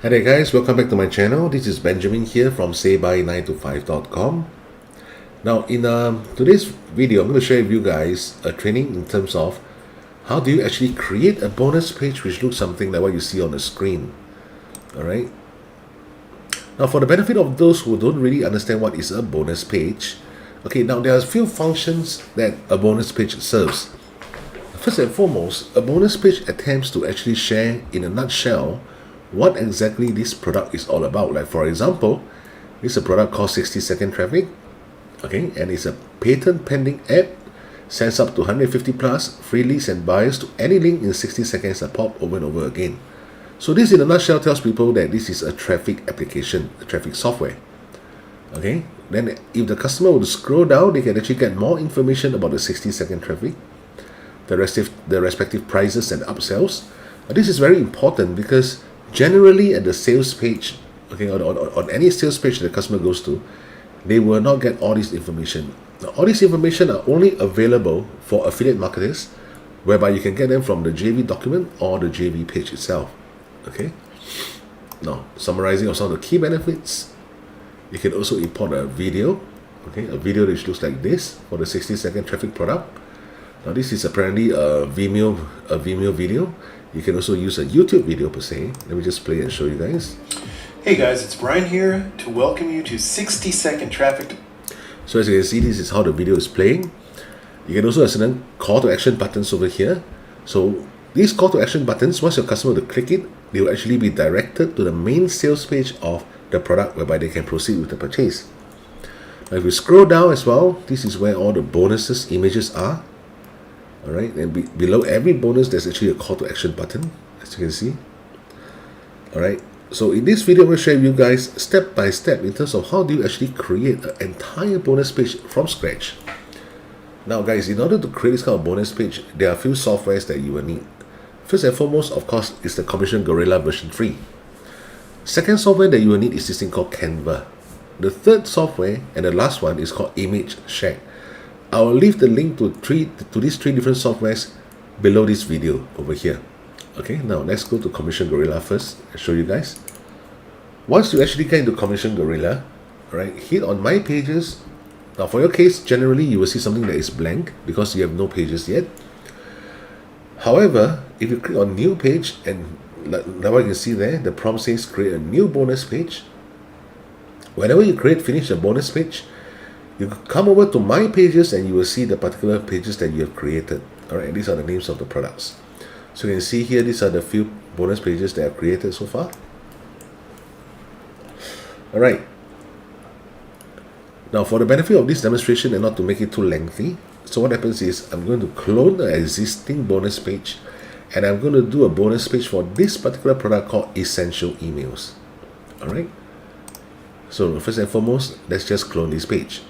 Hi there guys, welcome back to my channel. This is Benjamin here from sayby9to5.com. Now in today's video, I'm going to share with you guys a training in terms of how do you actually create a bonus page which looks something like what you see on the screen. Alright. Now for the benefit of those who don't really understand what is a bonus page, okay, now there are a few functions that a bonus page serves. First and foremost, a bonus page attempts to actually share in a nutshell what exactly this product is all about. Like for example, it's a product called 60-second traffic, okay, and it's a patent pending app, sends up to 150 plus free leads and buyers to any link in 60 seconds that pop over and over again. So this in a nutshell tells people that this is a traffic application, a traffic software. Okay, then if the customer were to scroll down, they can actually get more information about the 60-second traffic, the respective prices and upsells. This is very important because generally at the sales page, okay, on any sales page that the customer goes to, they will not get all this information. Now, all this information are only available for affiliate marketers, whereby you can get them from the JV document or the JV page itself. Okay. Now, summarizing of some of the key benefits, you can also import a video, okay, a video which looks like this for the 60-second traffic product. Now, this is apparently a Vimeo video. You can also use a YouTube video per se. Let me just play and show you guys. Hey guys, it's Brian here to welcome you to 60-second traffic. So as you can see, this is how the video is playing. You can also have certain call to action buttons over here. So these call to action buttons, once your customer will click it, they will actually be directed to the main sales page of the product whereby they can proceed with the purchase. Now if we scroll down as well, this is where all the bonuses images are. Alright, and below every bonus there's actually a call to action button, as you can see. Alright, so in this video I'm going to share with you guys step by step in terms of how do you actually create an entire bonus page from scratch. Now guys, in order to create this kind of bonus page, there are a few softwares that you will need. First and foremost, of course, is the Commission Gorilla version 3. Second software that you will need is this thing called Canva. The third software and the last one is called Image Shack. I will leave the link to these three different softwares below this video over here. Okay, now let's go to Commission Gorilla first and show you guys. Once you actually get into Commission Gorilla, right, hit on My Pages. Now for your case, generally you will see something that is blank because you have no pages yet. However, if you click on New Page, and now you can see there, the prompt says create a new bonus page. Whenever you finish a bonus page, you come over to My Pages and you will see the particular pages that you have created. Alright, these are the names of the products. So you can see here, these are the few bonus pages that I've created so far. Alright. Now for the benefit of this demonstration and not to make it too lengthy, so what happens is I'm going to clone the existing bonus page and I'm going to do a bonus page for this particular product called Essential Emails. Alright. So first and foremost, let's just clone this page.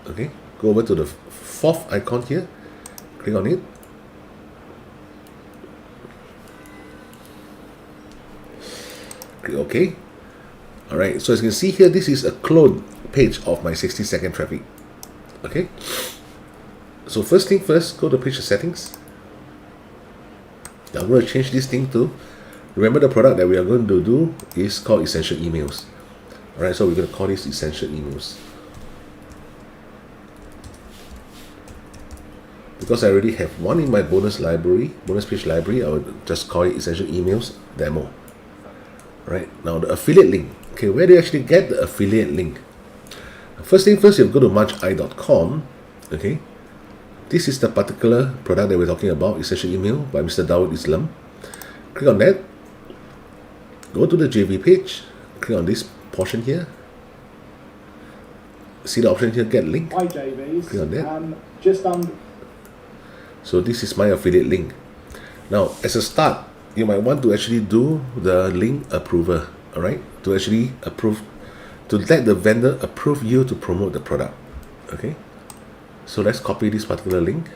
Okay, go over to the fourth icon here, click on it. Click OK. Alright, so as you can see here, this is a clone page of my 60-second traffic. Okay, so first thing first, go to page settings. Now I'm going to change this thing to, remember the product that we are going to do is called Essential Emails. Alright, so we're going to call this Essential Emails. Because I already have one in my bonus page library, I would just call it Essential Emails Demo. Right, now the affiliate link. Okay, where do you actually get the affiliate link? First thing first, you go to margi.com. Okay, this is the particular product that we're talking about, Essential Email by Mr. Dawood Islam. Click on that. Go to the JV page. Click on this portion here. See the option here, get link. Hi JVs. Click on that. Just under. So this is my affiliate link. Now, as a start, you might want to actually do the link approver, all right? To actually approve, to let the vendor approve you to promote the product, okay? So let's copy this particular link.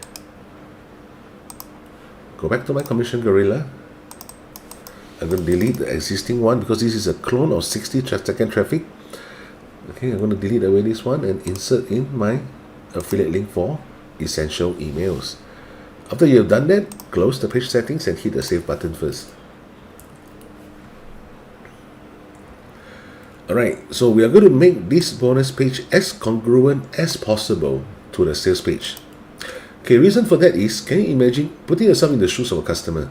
Go back to my Commission Gorilla. I'm going to delete the existing one because this is a clone of 60-second traffic. Okay, I'm going to delete away this one and insert in my affiliate link for Essential Emails. After you have done that, close the page settings and hit the save button first. Alright, so we are going to make this bonus page as congruent as possible to the sales page. Okay, reason for that is, can you imagine putting yourself in the shoes of a customer?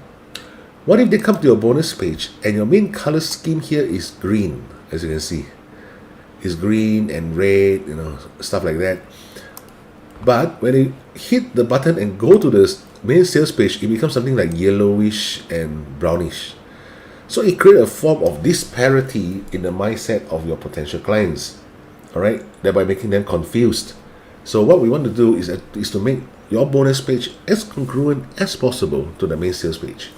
What if they come to your bonus page and your main color scheme here is green, as you can see. It's green and red, stuff like that. But when you hit the button and go to the main sales page, it becomes something like yellowish and brownish. So it creates a form of disparity in the mindset of your potential clients, alright, thereby making them confused. So what we want to do is to make your bonus page as congruent as possible to the main sales page.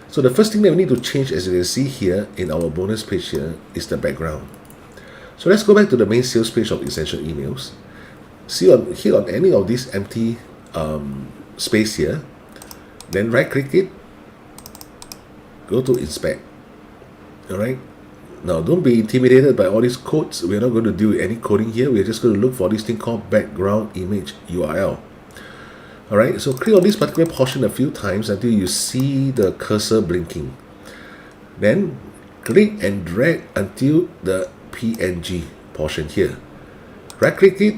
So the first thing that we need to change, as you can see here in our bonus page here, is the background. So let's go back to the main sales page of Essential Emails. Hit on any of this empty space here, then right click it, go to inspect. Alright, now don't be intimidated by all these codes. We're not going to do any coding here. We're just going to look for this thing called background image URL. Alright, so click on this particular portion a few times until you see the cursor blinking. Then click and drag until the PNG portion here. Right click it,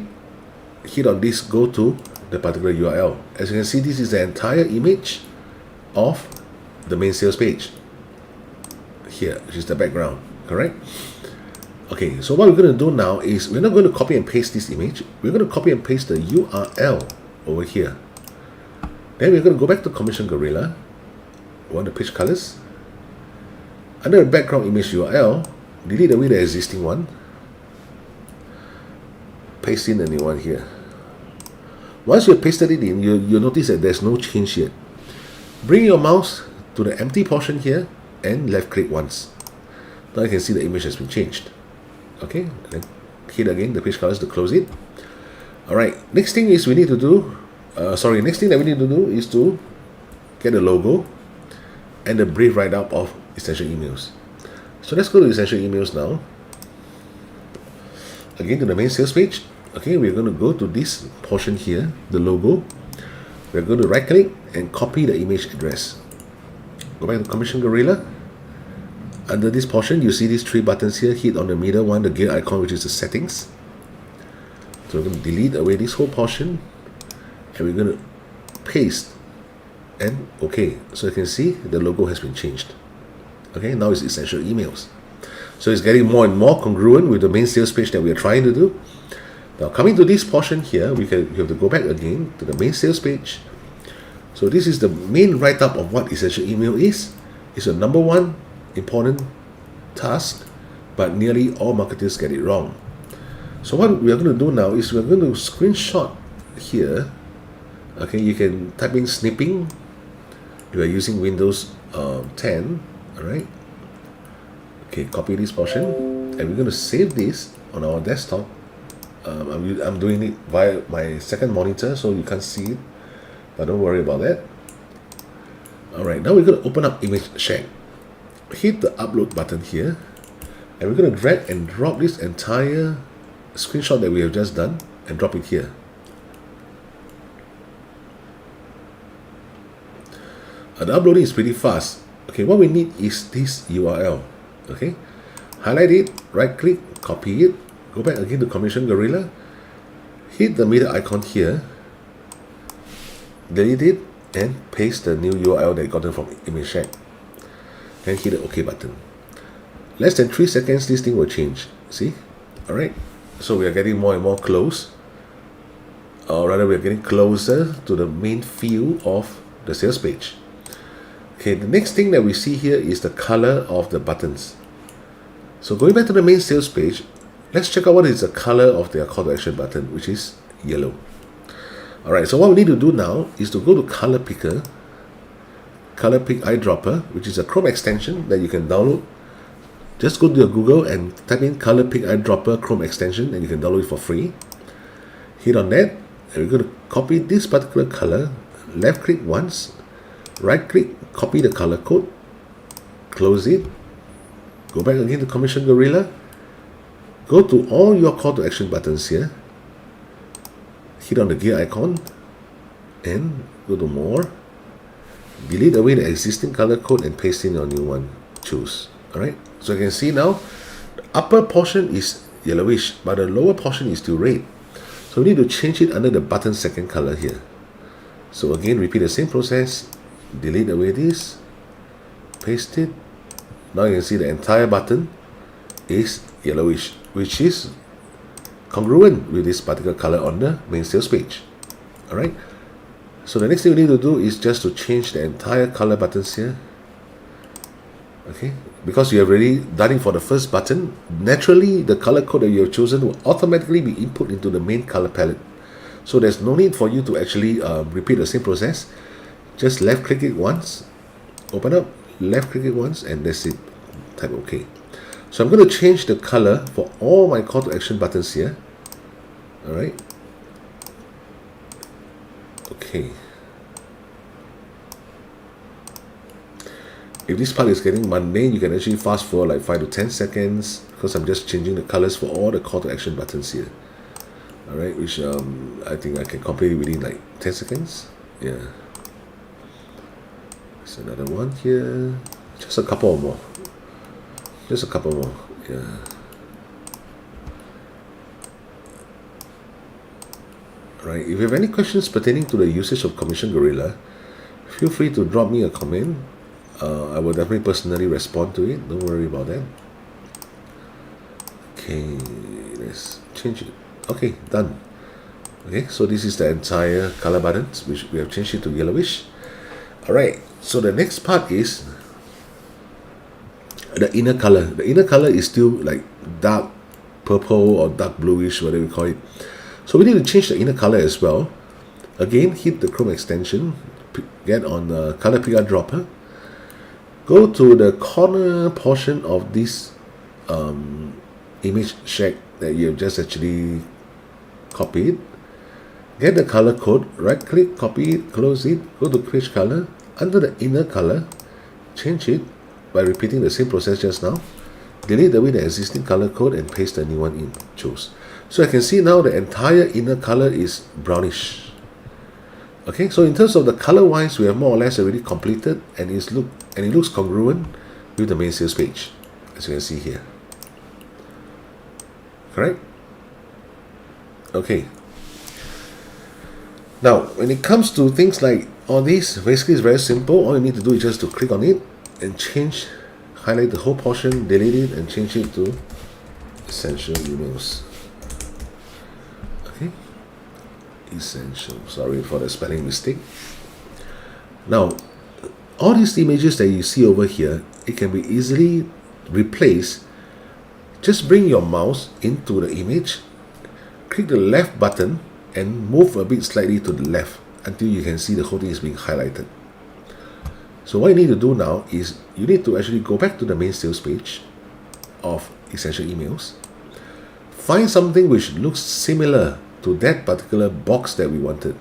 hit on this, go to the particular URL. As you can see, this is the entire image of the main sales page here, which is the background, correct? Okay, so what we're going to do now is we're not going to copy and paste this image. We're going to copy and paste the URL over here. Then we're going to go back to Commission Gorilla. We want the page colors. Under the background image URL, delete away the existing one. Paste in the new one here. Once you've pasted it in, you'll notice that there's no change yet. Bring your mouse to the empty portion here and left click once. Now you can see the image has been changed. Okay, then hit again the page colors to close it. Alright, next thing is we need to do, next thing that we need to do is to get the logo and the brief write-up of Essential Emails. So let's go to Essential Emails now. Again to the main sales page. Okay, we're going to go to this portion here, the logo. We're going to right click and copy the image address. Go back to Commission Gorilla. Under this portion, you see these three buttons here. Hit on the middle one, the gear icon, which is the settings. So we're going to delete away this whole portion and we're going to paste and OK. So you can see the logo has been changed. Okay, now it's Essential Emails. So it's getting more and more congruent with the main sales page that we are trying to do. Now coming to this portion here, we have to go back again to the main sales page. So this is the main write-up of what Essential Email is. It's a number one important task, but nearly all marketers get it wrong. So what we are going to do now is we're going to screenshot here. Okay, you can type in snipping. You are using Windows 10. Alright. Okay, copy this portion and we're going to save this on our desktop. I'm doing it via my second monitor, so you can't see it, but don't worry about that. Alright, now we're going to open up Image Shack. Hit the upload button here and we're going to drag and drop this entire screenshot that we have just done and drop it here. The uploading is pretty fast. Okay, what we need is this URL. Okay, highlight it, right click, copy it, go back again to Commission Gorilla, hit the middle icon here, delete it and paste the new URL that you gotten from Image Shack. Then hit the OK button. Less than 3 seconds, this thing will change. See? Alright, so we are getting more and more close, or rather we are getting closer to the main field of the sales page. Okay, the next thing that we see here is the color of the buttons. So going back to the main sales page, let's check out what is the color of their call to action button, which is yellow. Alright, so what we need to do now is to go to Color Picker, Color Pick Eyedropper, which is a Chrome extension that you can download. Just go to your Google and type in Color Pick Eyedropper Chrome extension and you can download it for free. Hit on that and we're going to copy this particular color, left click once, right click, copy the color code, close it, go back again to Commission Gorilla, go to all your call to action buttons here, hit on the gear icon and go to more, delete away the existing color code and paste in your new one, choose. Alright, so you can see now the upper portion is yellowish, but the lower portion is still red. So we need to change it under the button second color here. So again, repeat the same process. Delete away this, paste it. Now you can see the entire button is yellowish, which is congruent with this particular color on the main sales page. Alright, so the next thing we need to do is just to change the entire color buttons here. Okay, because you have already done it for the first button, naturally the color code that you have chosen will automatically be input into the main color palette. So there's no need for you to actually repeat the same process. Just left click it once, open up, left click it once, and that's it. Type OK. So I'm going to change the color for all my call to action buttons here. Alright. Okay. If this part is getting mundane, you can actually fast forward like 5 to 10 seconds, because I'm just changing the colors for all the call to action buttons here. Alright, which I think I can complete it within like 10 seconds. Yeah. There's another one here. Just a couple more. Just a couple more. Yeah. Right. If you have any questions pertaining to the usage of Commission Gorilla, feel free to drop me a comment. I will definitely personally respond to it. Don't worry about that. Okay, let's change it. Okay, done. Okay, so this is the entire color buttons, which we have changed it to yellowish. Alright, so the next part is the inner color. The inner color is still like dark purple or dark bluish, whatever we call it. So we need to change the inner color as well. Again, hit the Chrome extension, get on the color picker dropper, go to the corner portion of this image shack that you have just actually copied. Get the color code, right click, copy it, close it, go to create color. Under the inner color, change it by repeating the same process just now. Delete away the existing color code and paste the new one in. Choose. So I can see now the entire inner color is brownish. Okay, so in terms of the color wise, we have more or less already completed, and it looks congruent with the main sales page, as you can see here. Correct? Okay. Now, when it comes to things like all these, basically it's very simple. All you need to do is just to click on it and change, highlight the whole portion, delete it, and change it to essential emails. Okay. Essential. Sorry for the spelling mistake. Now, all these images that you see over here, it can be easily replaced. Just bring your mouse into the image, click the left button, and move a bit slightly to the left until you can see the whole thing is being highlighted. So what you need to do now is you need to actually go back to the main sales page of essential emails, find something which looks similar to that particular box that we wanted.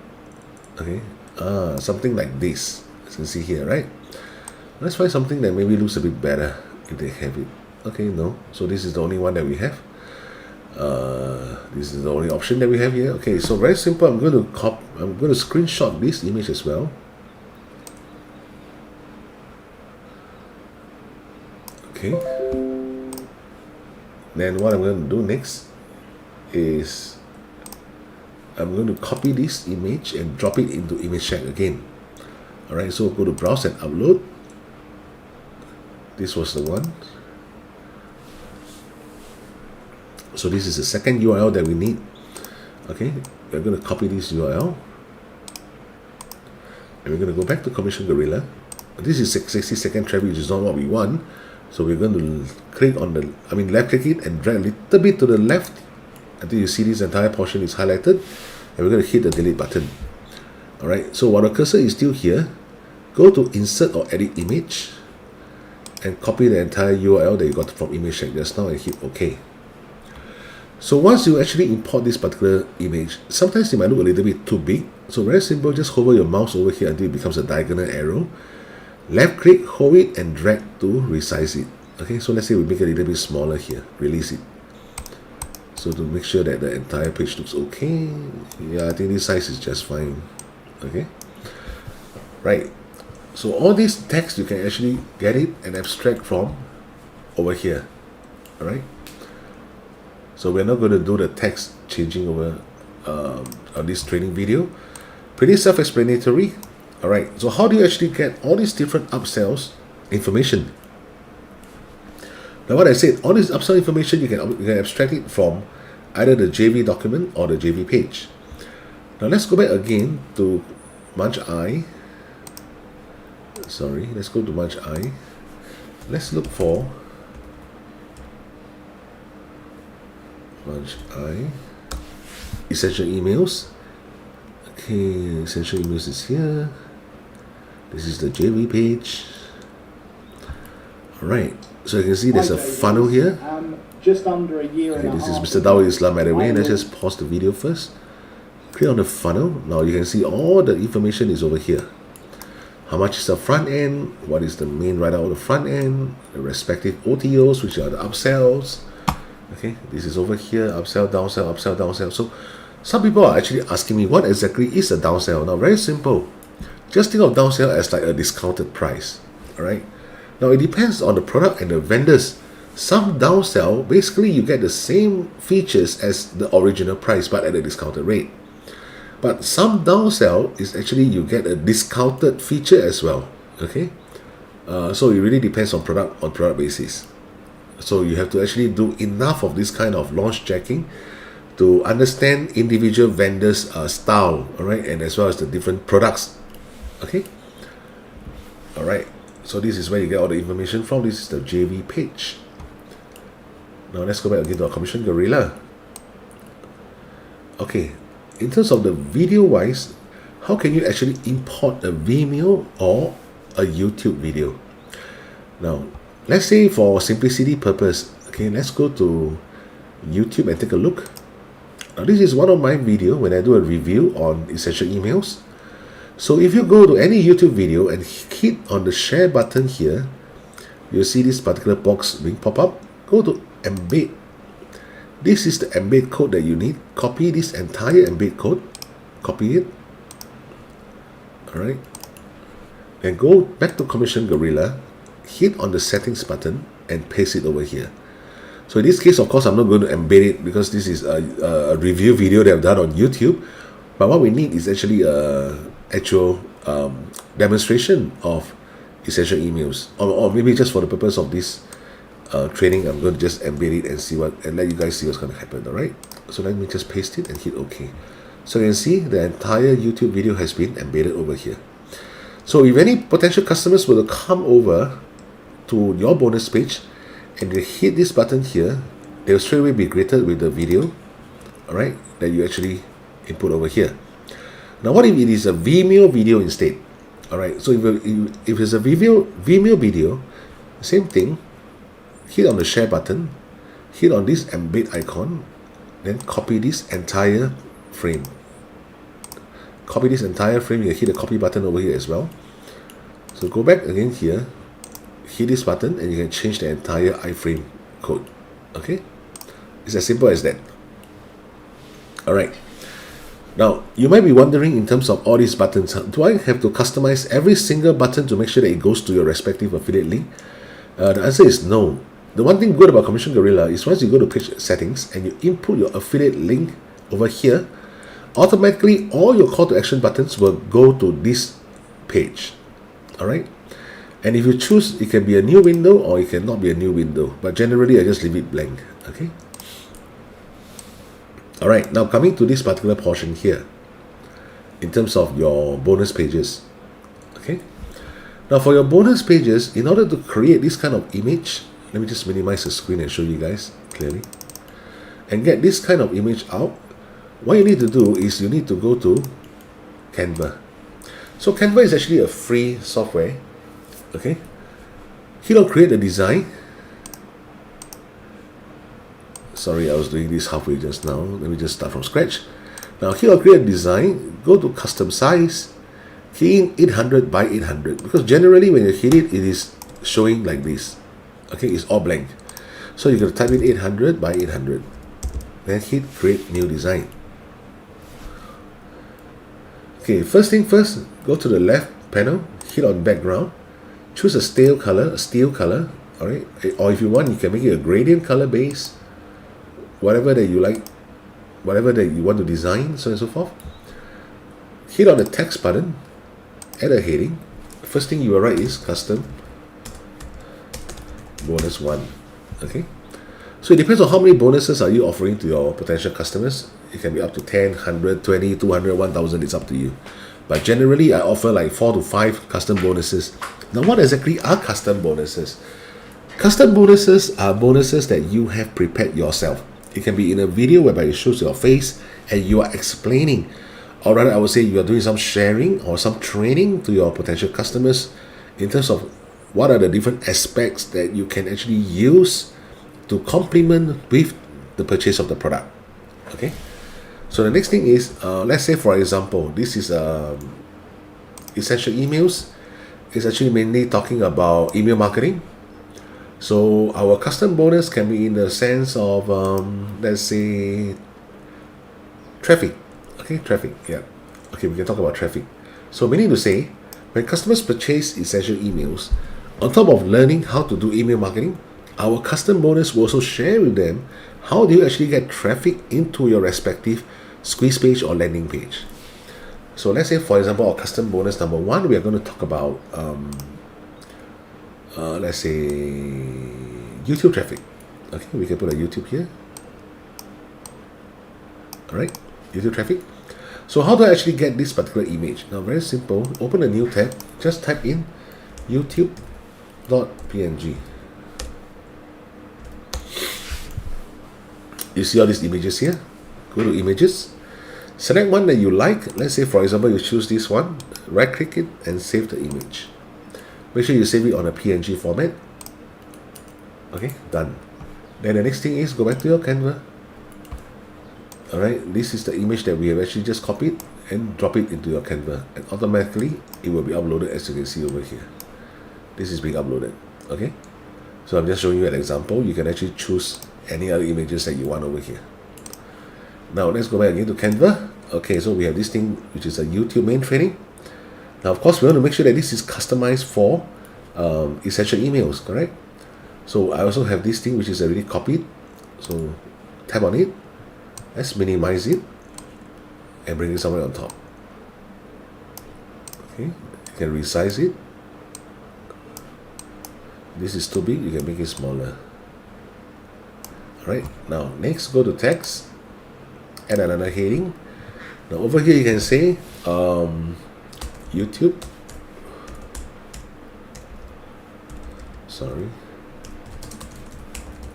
Okay, something like this, as you can see here, right? Let's find something that maybe looks a bit better if they have it. Okay, no, so this is the only one that we have. This is the only option that we have here. Okay, so very simple. I'm going to screenshot this image as well. Okay. Then what I'm going to do next is I'm going to copy this image and drop it into Image Shack again. Alright, so go to Browse and Upload. This was the one. So this is the second URL that we need. Okay, we're going to copy this URL. And we're going to go back to Commission Gorilla. This is 60-second traffic, which is not what we want. So we're going to click on the, left click it and drag a little bit to the left until you see this entire portion is highlighted. And we're going to hit the delete button. Alright, so while the cursor is still here, go to Insert or Edit Image and copy the entire URL that you got from Image Shack just now and hit OK. So once you actually import this particular image, sometimes it might look a little bit too big. So very simple, just hover your mouse over here until it becomes a diagonal arrow. Left click, hold it and drag to resize it. Okay, so let's say we make it a little bit smaller here, release it. So to make sure that the entire page looks okay, yeah, I think this size is just fine. Okay, right. So all this text you can actually get it and abstract from over here. Alright. So we're not going to do the text changing over on this training video. Pretty self-explanatory. All right, so how do you actually get all these different upsells information? Now what I said, all this upsell information, you can abstract it from either the JV document or the JV page. Now let's go back again to Munch I. Sorry, let's go to Munch I. Let's look for Munch I. Essential emails. Okay, essential emails is here. This is the JV page. Alright, so you can see there's a funnel here. Just under a year and a half. This is Mr. Dawud Islam, by the way. Let's just pause the video first. Click on the funnel. Now you can see all the information is over here. How much is the front end? What is the main write-out of the front end? The respective OTOs, which are the upsells. Okay, this is over here, upsell, downsell, upsell, downsell. So some people are actually asking me, what exactly is a downsell? Now, very simple. Just think of downsell as like a discounted price. All right. Now, it depends on the product and the vendors. Some downsell, basically you get the same features as the original price, but at a discounted rate. But some downsell is actually you get a discounted feature as well. Okay. So it really depends on product basis. So you have to actually do enough of this kind of launch checking to understand individual vendors' style, all right, and as well as the different products. Okay. All right. So this is where you get all the information from. This is the JV page. Now let's go back again to our Commission Gorilla. Okay. In terms of the video wise, how can you actually import a Vimeo or a YouTube video? Now, let's say for simplicity purpose, okay, let's go to YouTube and take a look. Now, this is one of my video when I do a review on essential emails. So if you go to any YouTube video and hit on the share button here, you'll see this particular box being pop up. Go to embed. This is the embed code that you need. Copy this entire embed code. Copy it. Alright. And go back to Commission Gorilla. Hit on the settings button and paste it over here. So in this case, of course, I'm not going to embed it because this is a review video that I've done on YouTube. But what we need is actually a actual demonstration of essential emails, or maybe just for the purpose of this training, I'm going to just embed it and let you guys see what's going to happen. All right. So let me just paste it and hit OK. So you can see the entire YouTube video has been embedded over here. So if any potential customers were to come over to your bonus page and they hit this button here, they'll straight away be greeted with the video, all right, that you actually input over here. Now, what if it is a Vimeo video instead? All right, so if it's a Vimeo video, same thing. Hit on the share button, hit on this embed icon, then copy this entire frame. Copy this entire frame. You hit the copy button over here as well. So go back again here, hit this button, and you can change the entire iframe code. Okay, it's as simple as that. All right. Now, you might be wondering in terms of all these buttons, do I have to customize every single button to make sure that it goes to your respective affiliate link? The answer is no. The one thing good about Commission Gorilla is once you go to page settings and you input your affiliate link over here, automatically all your call to action buttons will go to this page. All right. And if you choose, it can be a new window or it cannot be a new window. But generally, I just leave it blank. Okay. All right, now coming to this particular portion here, in terms of your bonus pages, okay? Now for your bonus pages, in order to create this kind of image, let me just minimize the screen and show you guys clearly, and get this kind of image out, what you need to do is you need to go to Canva. So Canva is actually a free software, okay? Here I'll create a design. Sorry, I was doing this halfway just now. Let me just start from scratch. Now here I'll create a design, go to custom size, key in 800 by 800, because generally when you hit it, it is showing like this. Okay, it's all blank. So you're going to type in 800 by 800, then hit create new design. Okay, first thing first, go to the left panel, hit on background, choose a steel color, all right, or if you want, you can make it a gradient color base. whatever that you like, whatever that you want to design, so on and so forth. Hit on the text button, add a heading. First thing you will write is custom bonus 1. Okay, so it depends on how many bonuses are you offering to your potential customers. It can be up to 10, 100, 20, 200, 1000. It's up to you. But generally, I offer like 4 to 5 custom bonuses. Now, what exactly are custom bonuses? Custom bonuses are bonuses that you have prepared yourself. It can be in a video whereby it shows your face and you are explaining, or rather I would say you are doing some sharing or some training to your potential customers in terms of what are the different aspects that you can actually use to complement with the purchase of the product. Okay, so the next thing is, let's say for example, this is essential emails. It's actually mainly talking about email marketing. So our custom bonus can be in the sense of, let's say, traffic. Okay, traffic, yeah. Okay, we can talk about traffic. So meaning to say, when customers purchase essential emails, on top of learning how to do email marketing, our custom bonus will also share with them how do you actually get traffic into your respective squeeze page or landing page. So let's say, for example, our custom bonus number 1, we are going to talk about, let's say, YouTube traffic. Okay, we can put a YouTube here. All right, YouTube traffic. So how do I actually get this particular image? Now, very simple. Open a new tab. Just type in youtube.png. You see all these images here? Go to images. Select one that you like. Let's say, for example, you choose this one. Right-click it and save the image. Make sure you save it on a PNG format. Okay, done. Then the next thing is go back to your Canva. Alright, this is the image that we have actually just copied and drop it into your Canva, and automatically it will be uploaded, as you can see over here. This is being uploaded. Okay, so I'm just showing you an example. You can actually choose any other images that you want over here. Now let's go back again to Canva. Okay, so we have this thing which is a YouTube main training. Now of course we want to make sure that this is customized for essential emails, correct? So I also have this thing which is already copied. So tap on it. Let's minimize it and bring it somewhere on top. Okay, you can resize it. This is too big, you can make it smaller. Alright, now next go to text, add another heading. Now over here you can say YouTube.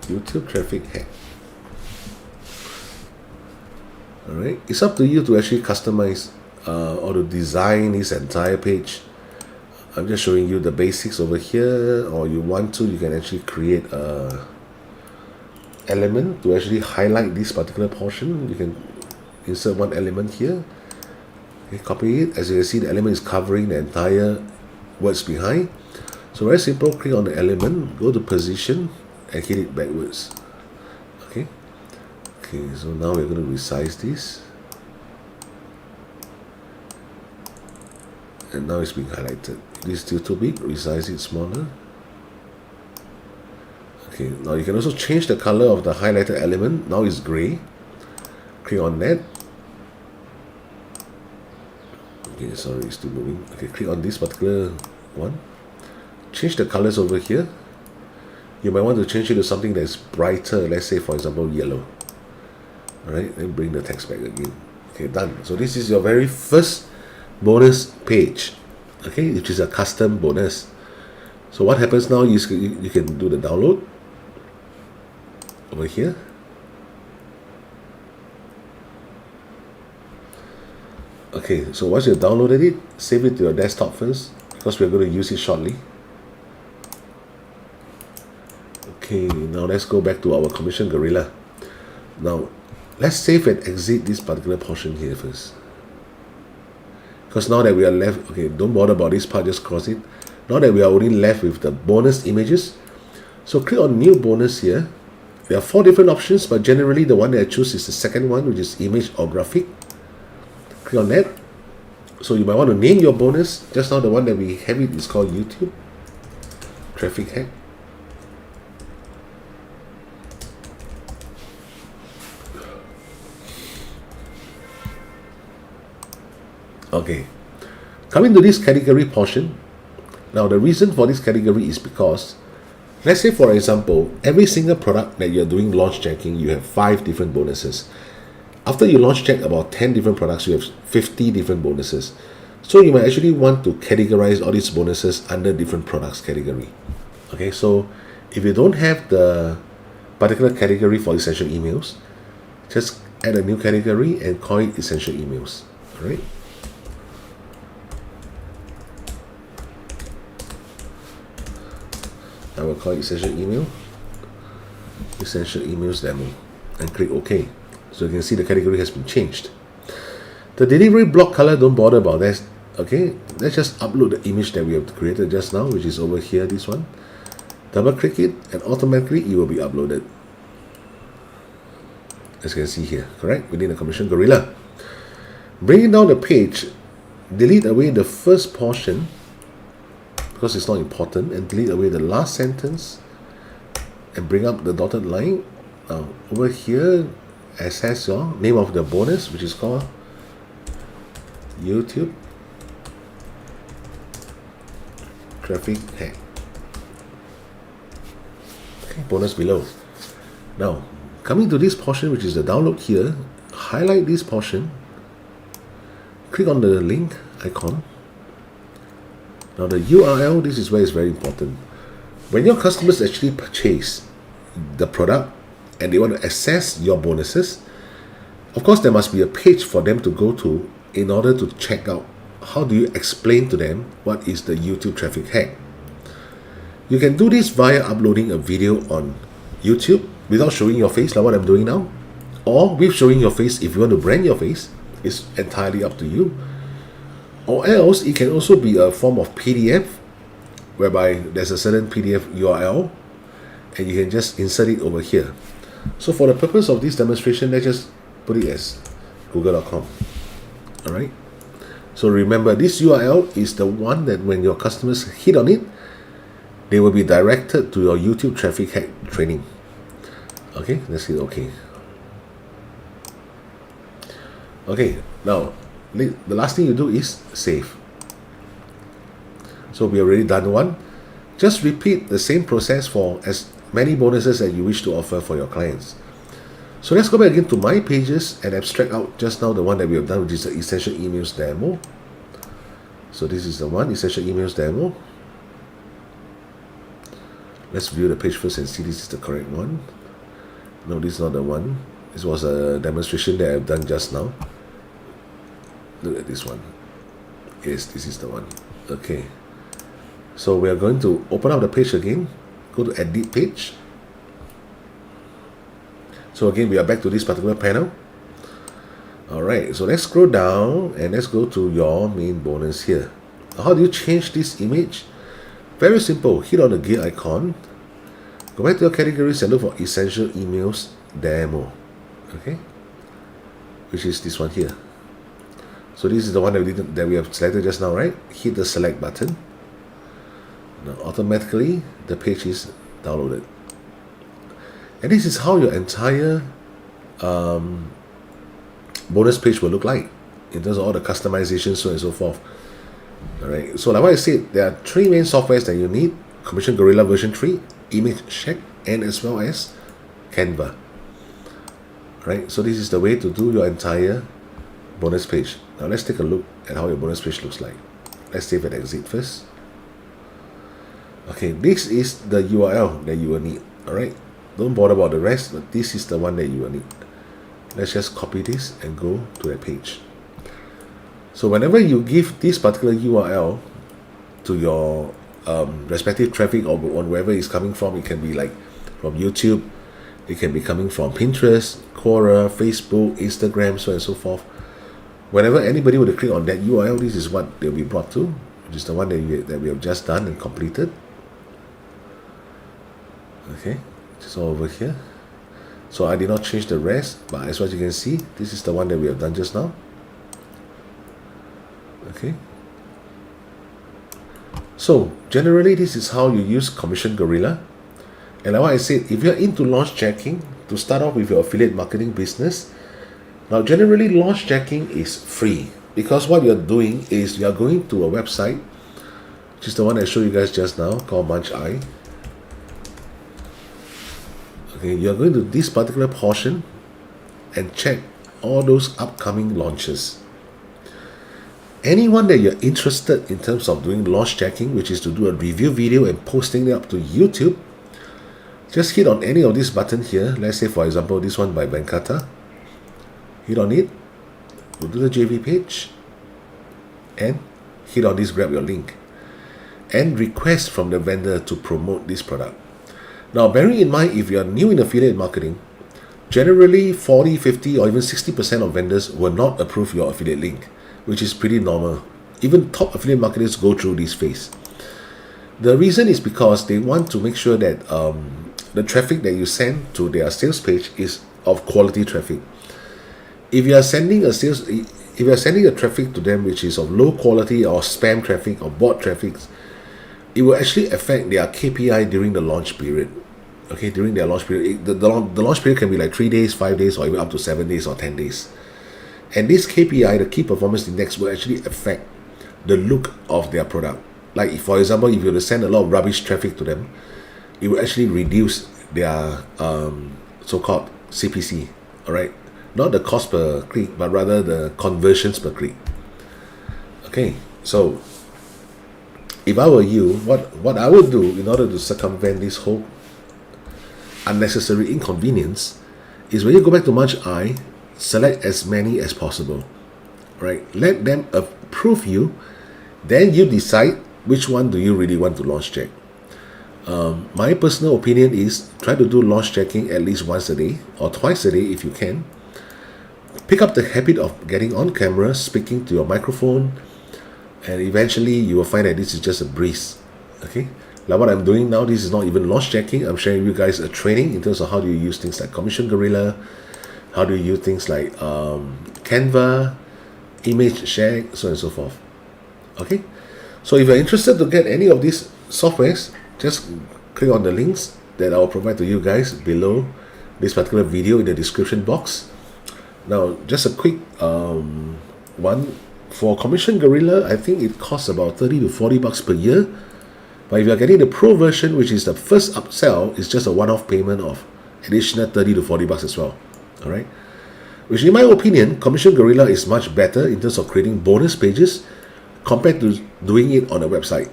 YouTube traffic hack. Alright, it's up to you to actually customize or to design this entire page. I'm just showing you the basics over here, or you want to, you can actually create a element to actually highlight this particular portion. You can insert one element here. Okay, copy it. As you can see, the element is covering the entire words behind. So very simple, click on the element, go to position and hit it backwards. Okay. Okay, so now we're going to resize this. And now it's being highlighted. This is still too big, resize it smaller. Okay, now you can also change the color of the highlighted element. Now it's gray. Click on that. Okay, sorry, it's still moving. Okay, click on this particular one. Change the colors over here. You might want to change it to something that's brighter, let's say for example yellow. Alright, then bring the text back again. Okay, done. So this is your very first bonus page, okay, which is a custom bonus. So what happens now is you can do the download over here. Okay, so once you've downloaded it, save it to your desktop first, because we're going to use it shortly. Okay, now let's go back to our Commission Gorilla. Now let's save and exit this particular portion here first, because now that we are left, okay, don't bother about this part, just cross it. Now that we are only left with the bonus images, so click on new bonus here. There are 4 different options, but generally the one that I choose is the second one, which is image or graphic. Click on that. So you might want to name your bonus. Just now the one that we have it is called YouTube traffic hack. Okay, coming to this category portion. Now the reason for this category is because, let's say for example, every single product that you're doing launch checking, you have 5 different bonuses. After you launch check about 10 different products, you have 50 different bonuses. So you might actually want to categorize all these bonuses under different products category. Okay, so if you don't have the particular category for essential emails, just add a new category and call it essential emails. All right. I will call it essential emails demo, and click OK. So you can see the category has been changed. The delivery block color, don't bother about that. Okay, let's just upload the image that we have created just now, which is over here, this one. Double click it and automatically it will be uploaded. As you can see here, correct? Within the Commission Gorilla. Bringing down the page, delete away the first portion because it's not important, and delete away the last sentence and bring up the dotted line. Now over here, access your name of the bonus, which is called YouTube Traffic Hack. Okay, bonus below. Now coming to this portion, which is the download here, highlight this portion, click on the link icon. Now the URL, this is where it's very important. When your customers actually purchase the product and they want to access your bonuses, of course there must be a page for them to go to in order to check out how do you explain to them what is the YouTube traffic hack. You can do this via uploading a video on YouTube without showing your face, like what I'm doing now, or with showing your face. If you want to brand your face, it's entirely up to you. Or else it can also be a form of PDF, whereby there's a certain PDF URL and you can just insert it over here. So for the purpose of this demonstration, let's just put it as google.com. Alright, so remember, this URL is the one that when your customers hit on it, they will be directed to your YouTube traffic hack training. Okay, let's hit OK. Okay, now the last thing you do is save. So we already done one. Just repeat the same process for as many bonuses that you wish to offer for your clients. So let's go back again to my pages and abstract out just now the one that we have done, which is the essential emails demo. So this is the one, essential emails demo. Let's view the page first and see this is the correct one. No, this is not the one. This was a demonstration that I've done just now. Look at this one. Yes, this is the one. Okay. So we are going to open up the page again. Go to edit page. So again, we are back to this particular panel. Alright, so let's scroll down and let's go to your main bonus here. How do you change this image? Very simple. Hit on the gear icon. Go back to your categories and look for essential emails demo. Okay, which is this one here. So this is the one that we have selected just now, right? Hit the select button. Now automatically the page is downloaded. And this is how your entire bonus page will look like in terms of all the customizations, so on and so forth. Alright, so like what I said, there are 3 main softwares that you need: Commission Gorilla version 3, Image Check, and as well as Canva. Right, so this is the way to do your entire bonus page. Now let's take a look at how your bonus page looks like. Let's save and exit first. Okay, this is the URL that you will need. Alright, don't bother about the rest, but this is the one that you will need. Let's just copy this and go to that page. So whenever you give this particular URL to your respective traffic or on wherever it's coming from, it can be like from YouTube, it can be coming from Pinterest, Quora, Facebook, Instagram, so on and so forth. Whenever anybody would click on that URL, this is what they'll be brought to, which is the one that we have just done and completed. Okay, just all over here. So I did not change the rest, but as what you can see, this is the one that we have done just now. Okay. So generally, this is how you use Commission Gorilla. And like what I said, if you're into launch checking, to start off with your affiliate marketing business, now generally launch checking is free. because what you're doing is you're going to a website, which is the one I showed you guys just now, called Munch Eye. Okay, you're going to this particular portion and check all those upcoming launches. Anyone that you're interested in terms of doing launch checking, which is to do a review video and posting it up to YouTube, just hit on any of these buttons here. Let's say, for example, this one by Venkata. Hit on it, go to the JV page, and hit on this grab your link, and request from the vendor to promote this product. Now, bearing in mind, if you're new in affiliate marketing, generally 40, 50, or even 60% of vendors will not approve your affiliate link, which is pretty normal. Even top affiliate marketers go through this phase. The reason is because they want to make sure that the traffic that you send to their sales page is of quality traffic. If you are sending a traffic to them which is of low quality or spam traffic or bot traffic, it will actually affect their KPI during the launch period. Okay, during their launch period, the launch period can be like 3 days, 5 days, or even up to 7 days or 10 days. And this KPI, the key performance index, will actually affect the look of their product. Like, for example, if you were to send a lot of rubbish traffic to them, it will actually reduce their so-called CPC. All right, not the cost per click, but rather the conversions per click. Okay, so if I were you, what I would do in order to circumvent this whole unnecessary inconvenience is when you go back to Munch Eye, select as many as possible. Right? Let them approve you, then you decide which one do you really want to launch check. My personal opinion is try to do launch checking at least once a day or twice a day if you can. Pick up the habit of getting on camera, speaking to your microphone, and eventually you will find that this is just a breeze. Okay, like what I'm doing now, this is not even launch checking. I'm sharing you guys a training in terms of how do you use things like Commission Gorilla, how do you use things like Canva, image share, so on and so forth. Okay, so if you're interested to get any of these softwares, just click on the links that I will provide to you guys below this particular video in the description box. Now, just a quick one. For Commission Gorilla, I think it costs about 30 to 40 bucks per year. But if you're getting the pro version, which is the first upsell, it's just a one-off payment of additional 30 to 40 bucks as well. All right. Which, in my opinion, Commission Gorilla is much better in terms of creating bonus pages compared to doing it on a website.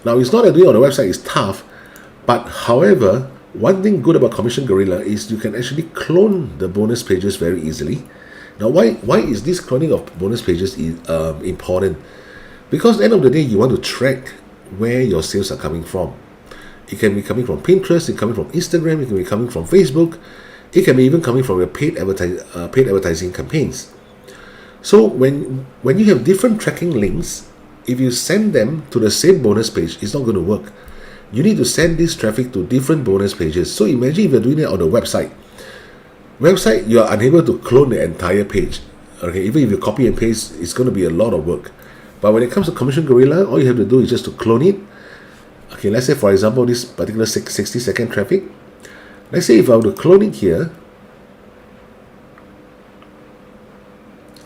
Now, it's not that doing it on a website is tough, but however, one thing good about Commission Gorilla is you can actually clone the bonus pages very easily. Now, why is this cloning of bonus pages important? Because at the end of the day, you want to track where your sales are coming from. It can be coming from Pinterest, it can be coming from Instagram, it can be coming from Facebook, it can be even coming from your paid advertising campaigns. So when you have different tracking links, if you send them to the same bonus page, it's not going to work. You need to send this traffic to different bonus pages. So imagine if you're doing it on a website, you are unable to clone the entire page. Okay, even if you copy and paste, it's going to be a lot of work. But when it comes to Commission Gorilla, all you have to do is just to clone it. Okay, let's say for example this particular 60-second traffic. Let's say if I were to clone it here.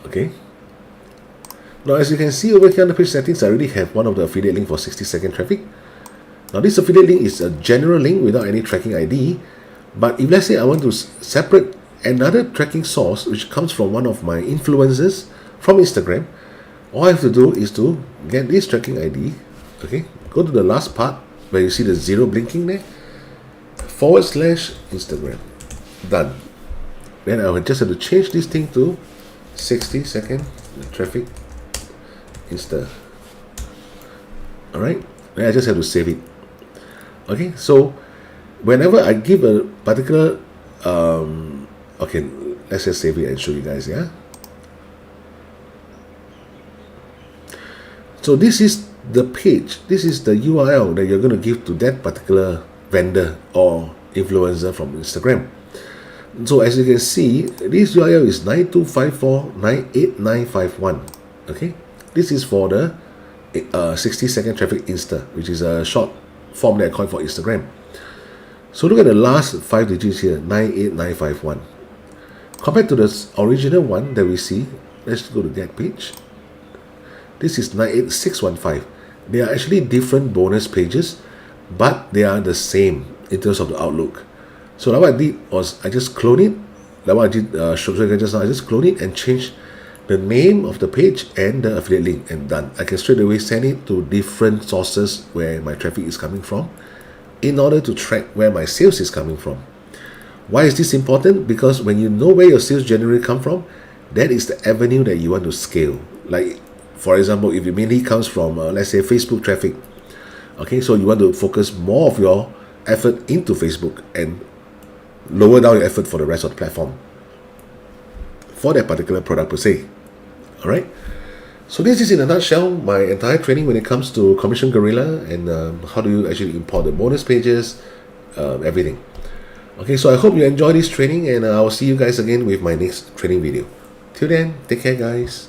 Okay. Now as you can see over here on the page settings, I already have one of the affiliate link for 60-second traffic. Now this affiliate link is a general link without any tracking ID. But if let's say I want to separate another tracking source which comes from one of my influencers from Instagram, all I have to do is to get this tracking ID. Okay, go to the last part where you see the zero blinking there, /Instagram. Done. Then I will just have to change this thing to 60-second traffic Insta. Alright, then I just have to save it. Okay, so whenever I give a particular okay, let's just save it and show you guys. Yeah, so this is the page, this is the URL that you're going to give to that particular vendor or influencer from Instagram. So as you can see, this URL is 9254.98951. Okay, this is for the 60-second traffic Insta, which is a short form that I call for Instagram. So look at the last 5 digits here, 98951. Compared to the original one that we see, let's go to that page. This is 98615. They are actually different bonus pages, but they are the same in terms of the outlook. So what I did was I just clone it. Like what I did show you guys just now, I just clone it and change the name of the page and the affiliate link, and done. I can straight away send it to different sources where my traffic is coming from in order to track where my sales is coming from. Why is this important? Because when you know where your sales generally come from, that is the avenue that you want to scale. Like, for example, if it mainly comes from, let's say, Facebook traffic, okay, so you want to focus more of your effort into Facebook and lower down your effort for the rest of the platform for that particular product per se. All right. So this is in a nutshell my entire training when it comes to Commission Gorilla and how do you actually import the bonus pages, everything. Okay, so I hope you enjoy this training, and I will see you guys again with my next training video. Till then, take care, guys.